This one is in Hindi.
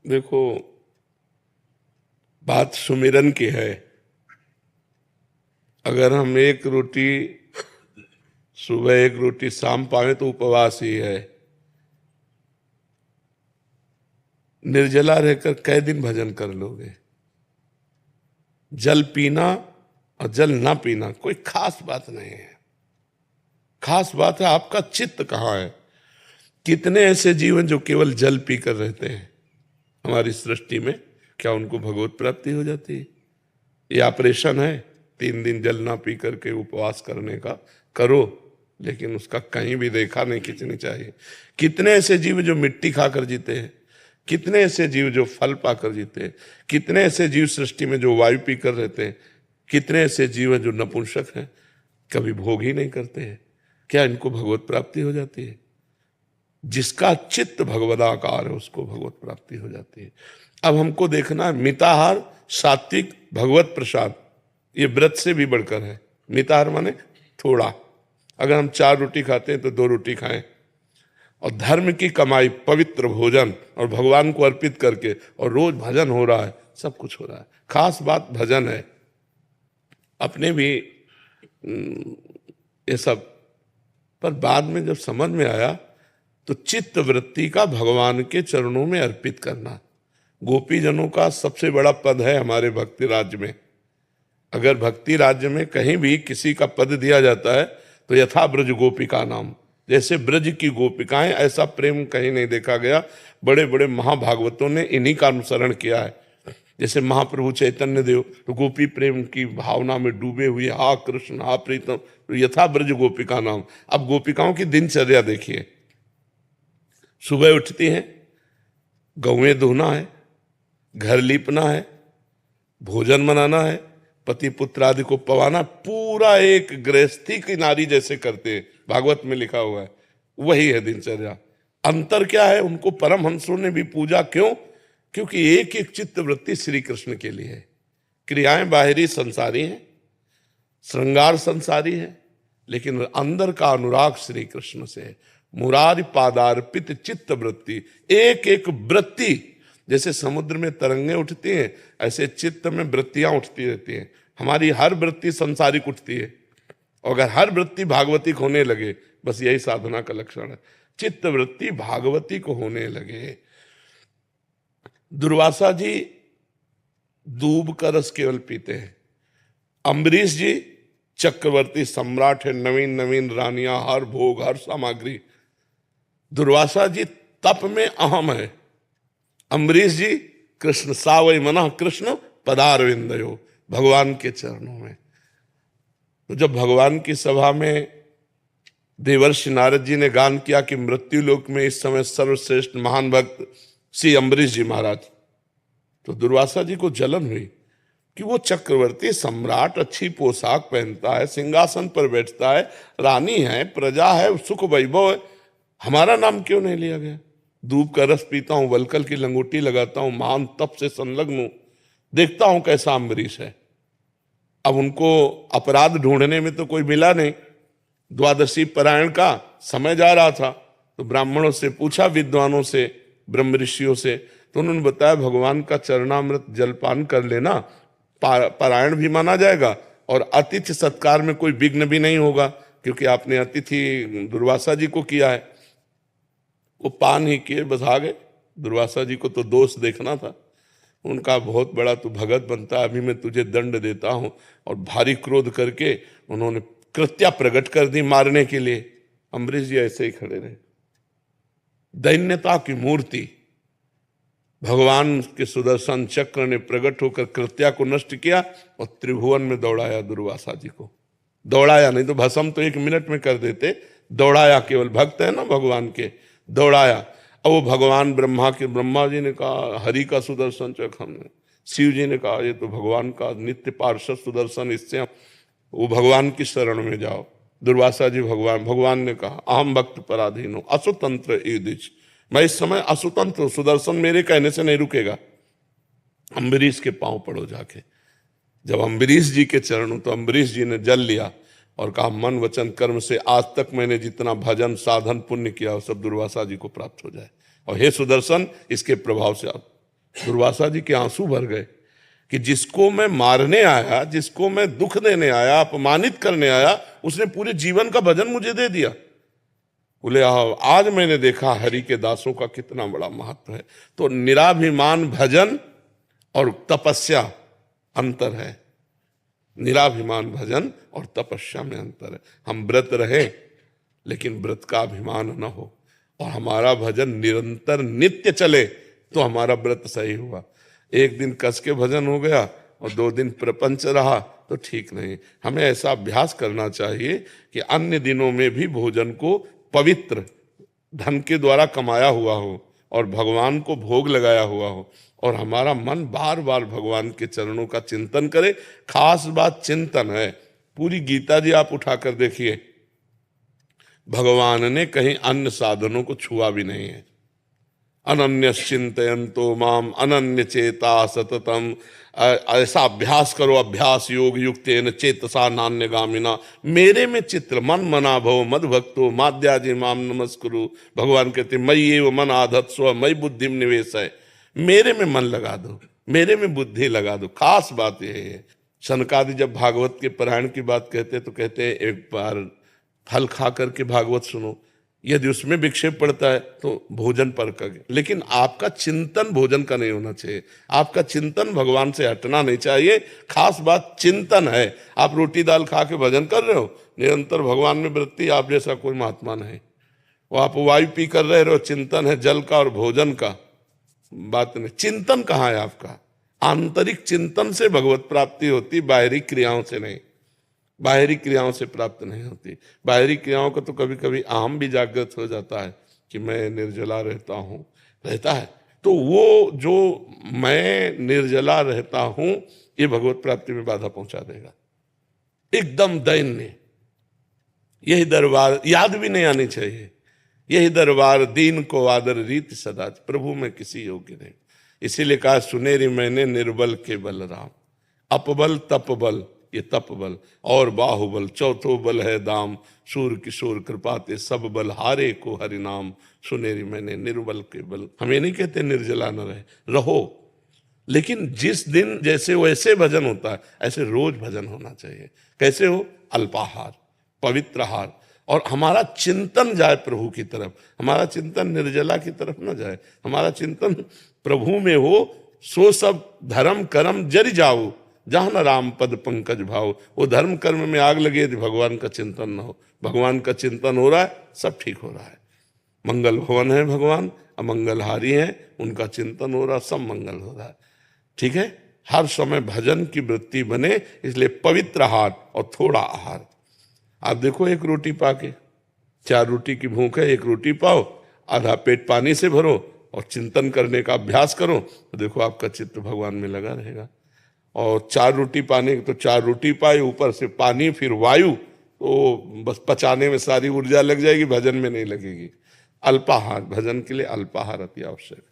देखो, बात सुमिरन की है। अगर हम एक रोटी सुबह, एक रोटी शाम पाए तो उपवास ही है। निर्जला रहकर कै दिन भजन कर लोगे? जल पीना और जल ना पीना कोई खास बात नहीं है। खास बात है आपका चित्त कहाँ है। कितने ऐसे जीवन जो केवल जल पीकर रहते हैं हमारी सृष्टि में, क्या उनको भगवत प्राप्ति हो जाती है? ये ऑपरेशन है 3 दिन जल ना पी करके उपवास करने का, करो, लेकिन उसका कहीं भी देखा नहीं खींचनी चाहिए। कितने ऐसे जीव जो मिट्टी खाकर जीते हैं, कितने ऐसे जीव जो फल पाकर जीते हैं, कितने ऐसे जीव सृष्टि में जो वायु पीकर रहते हैं, कितने ऐसे जीव हैं जो नपुंसक हैं, कभी भोग ही नहीं करते हैं। क्या इनको भगवत प्राप्ति हो जाती है? जिसका चित्त भगवदाकार है उसको भगवत प्राप्ति हो जाती है। अब हमको देखना है मिताहार, सात्विक, भगवत प्रसाद, ये व्रत से भी बढ़कर है। मिताहार माने थोड़ा, अगर हम 4 रोटी खाते हैं तो 2 रोटी खाएं, और धर्म की कमाई, पवित्र भोजन और भगवान को अर्पित करके, और रोज भजन हो रहा है, सब कुछ हो रहा है। खास बात भजन है। अपने भी ये सब, पर बाद में जब समझ में आया तो चित्त वृत्ति का भगवान के चरणों में अर्पित करना गोपी जनों का सबसे बड़ा पद है हमारे भक्ति राज्य में। अगर भक्ति राज्य में कहीं भी किसी का पद दिया जाता है तो यथा ब्रज गोपिका नाम, जैसे ब्रज की गोपिकाएं, ऐसा प्रेम कहीं नहीं देखा गया। बड़े बड़े महाभागवतों ने इन्हीं का अनुसरण किया है। जैसे महाप्रभु चैतन्य देव तो गोपी प्रेम की भावना में डूबे हुए, हा कृष्ण हा प्रीतम, तो यथा ब्रज गोपिका नाम। अब गोपिकाओं की दिनचर्या देखिए, सुबह उठती हैं, गौएं धोना है, घर लीपना है, भोजन बनाना है, पति पुत्र आदि को पवाना, पूरा एक गृहस्थी की नारी जैसे करते हैं, भागवत में लिखा हुआ है, वही है दिनचर्या। अंतर क्या है? उनको परमहंसों ने भी पूजा क्यों? क्योंकि एक एक चित्त वृत्ति श्री कृष्ण के लिए है। क्रियाएं बाहरी संसारी हैं, श्रृंगार संसारी है, लेकिन अंदर का अनुराग श्री कृष्ण से है। मुरारी पादार्पित चित्त वृत्ति, एक एक वृत्ति, जैसे समुद्र में तरंगे उठती हैं ऐसे चित्त में वृत्तियां उठती रहती हैं। हमारी हर वृत्ति संसारिक उठती है, और अगर हर वृत्ति भागवतिक होने लगे, बस यही साधना का लक्षण है, चित्त वृत्ति भागवती को होने लगे। दुर्वासा जी दूब का रस केवल पीते हैं। अम्बरीश जी चक्रवर्ती सम्राट है, नवीन नवीन रानियां, हर भोग हर सामग्री। दुर्वासा जी तप में अहम है। अम्बरीश जी कृष्ण सावई मना कृष्ण पदारविंदयो, भगवान के चरणों में। तो जब भगवान की सभा में देवर्षि नारद जी ने गान किया कि मृत्यु लोक में इस समय सर्वश्रेष्ठ महान भक्त श्री अम्बरीश जी महाराज, तो दुर्वासा जी को जलन हुई कि वो चक्रवर्ती सम्राट, अच्छी पोशाक पहनता है, सिंहासन पर बैठता है, रानी है, प्रजा है, सुख वैभव है, हमारा नाम क्यों नहीं लिया गया? दूब का रस पीता हूं, वलकल की लंगोटी लगाता हूं, महान तप से संलग्न हूं, देखता हूं कैसा अम्बरीश है। अब उनको अपराध ढूंढने में तो कोई मिला नहीं। द्वादशी पारायण का समय जा रहा था, तो ब्राह्मणों से पूछा, विद्वानों से, ब्रह्म ऋषियों से, तो उन्होंने बताया भगवान का चरणामृत जलपान कर लेना, पारायण भी माना जाएगा और अतिथि सत्कार में कोई विघ्न भी नहीं होगा, क्योंकि आपने अतिथि दुर्वासा जी को किया है। वो पान ही किए, बस आ गए। दुर्वासा जी को तो दोष देखना था। उनका बहुत बड़ा तू भगत बनता, अभी मैं तुझे दंड देता हूं, और भारी क्रोध करके उन्होंने कृत्या प्रकट कर दी मारने के लिए। अम्बरीश जी ऐसे ही खड़े रहे। दैन्यता की मूर्ति भगवान के सुदर्शन चक्र ने प्रकट होकर कृत्या को नष्ट किया और त्रिभुवन में दौड़ाया दुर्वासा जी को। दौड़ाया नहीं तो भस्म तो 1 मिनट में कर देते, दौड़ाया, केवल भक्त है ना भगवान के, दौड़ाया। अब वो भगवान ब्रह्मा जी ने कहा हरि का सुदर्शन चक्र, हमने शिव जी ने कहा ये तो भगवान का नित्य पार्षद सुदर्शन, इससे वो भगवान की शरण में जाओ। दुर्वासा जी भगवान ने कहा अहम भक्त पराधीन हो असुतंत्र ईदिच, मैं इस समय असुतंत्र, सुदर्शन मेरे कहने से नहीं रुकेगा। अम्बरीश के पांव पड़ो जाके। जब अम्बरीश जी के चरणों, तो अम्बरीश जी ने जल लिया और कहा मन वचन कर्म से आज तक मैंने जितना भजन साधन पुण्य किया वो सब दुर्वासा जी को प्राप्त हो जाए, और हे सुदर्शन इसके प्रभाव से आप। दुर्वासा जी के आंसू भर गए कि जिसको मैं मारने आया, जिसको मैं दुख देने आया, अपमानित करने आया, उसने पूरे जीवन का भजन मुझे दे दिया। बोले आज मैंने देखा हरि के दासों का कितना बड़ा महत्व है। तो निराभिमान भजन और तपस्या अंतर है। निराभिमान भजन और तपस्या में अंतर है। हम व्रत रहे लेकिन व्रत का अभिमान न हो, और हमारा भजन निरंतर नित्य चले तो हमारा व्रत सही हुआ। एक दिन कस के भजन हो गया और 2 दिन प्रपंच रहा तो ठीक नहीं। हमें ऐसा अभ्यास करना चाहिए कि अन्य दिनों में भी भोजन को पवित्र धन के द्वारा कमाया हुआ हो और भगवान को भोग लगाया हुआ हो, और हमारा मन बार बार भगवान के चरणों का चिंतन करे। खास बात चिंतन है। पूरी गीता जी आप उठाकर देखिए, भगवान ने कहीं अन्य साधनों को छुआ भी नहीं है। अनन्यश्चिन्तयन्तो माम अनन्य चेता सततम, ऐसा अभ्यास करो, अभ्यास योग युक्तेन चेतसा नान्यगामिना, मेरे में चित्र मन मना भव मद भक्तो माद्याजी माम नमस्कुरु। भगवान कहते मयि एव मन आधत्स्व मयि बुद्धिम निवेश है, मेरे में मन लगा दो, मेरे में बुद्धि लगा दो। खास बात यह है। सनकादि जब भागवत के पारायण की बात कहते तो कहते एक बार फल खा करके भागवत सुनो, यदि उसमें विक्षेप पड़ता है तो भोजन पर कर, लेकिन आपका चिंतन भोजन का नहीं होना चाहिए। आपका चिंतन भगवान से हटना नहीं चाहिए। खास बात चिंतन है। आप रोटी दाल खा के भजन कर रहे हो, निरंतर भगवान में वृत्ति, आप जैसा कोई महात्मा नहीं। वो आप वायु पी कर रहे हो, चिंतन है जल का और भोजन का, बात नहीं। चिंतन कहाँ है आपका? आंतरिक चिंतन से भगवत प्राप्ति होती, बाहरी क्रियाओं से नहीं। बाहरी क्रियाओं से प्राप्त नहीं होती। बाहरी क्रियाओं का तो कभी कभी अहम भी जागृत हो जाता है कि मैं निर्जला रहता है, तो वो जो मैं निर्जला रहता हूं ये भगवत प्राप्ति में बाधा पहुंचा देगा। एकदम दैन्य। यही दरबार याद भी नहीं आनी चाहिए। यही दरबार दीन को आदर रीति सदा, प्रभु में किसी योग्य नहीं। इसीलिए कहा सुनेरी मैंने निर्बल के बल राम, अपबल तपबल, ये तप बल और बाहुबल, चौथो बल है दाम, सूर किशोर कृपाते सब बल हारे को हरि नाम, सुनेरी मैंने निर्बल के बल। हम ये नहीं कहते निर्जला न रहो, लेकिन जिस दिन जैसे वैसे भजन होता है ऐसे रोज भजन होना चाहिए। कैसे हो? अल्पाहार, पवित्र आहार, और हमारा चिंतन जाए प्रभु की तरफ। हमारा चिंतन निर्जला की तरफ न जाए, हमारा चिंतन प्रभु में हो। सो सब धर्म कर्म जरि जाओ, जहां न राम पद पंकज भाव। वो धर्म कर्म में आग लगे यदि भगवान का चिंतन न हो। भगवान का चिंतन हो रहा है, सब ठीक हो रहा है। मंगल भवन है भगवान, अमंगलहारी है, उनका चिंतन हो रहा, सब मंगल हो रहा है। ठीक है, हर समय भजन की वृत्ति बने, इसलिए पवित्र आहार और थोड़ा आहार। आप देखो, एक रोटी पाके, 4 रोटी की भूख है, 1 रोटी पाओ, आधा पेट पानी से भरो और चिंतन करने का अभ्यास करो, तो देखो आपका चित्त भगवान में लगा रहेगा। और 4 रोटी पाने तो 4 रोटी पाए, ऊपर से पानी फिर वायु, तो बस पचाने में सारी ऊर्जा लग जाएगी, भजन में नहीं लगेगी। अल्पाहार, भजन के लिए अल्पाहार अति आवश्यक।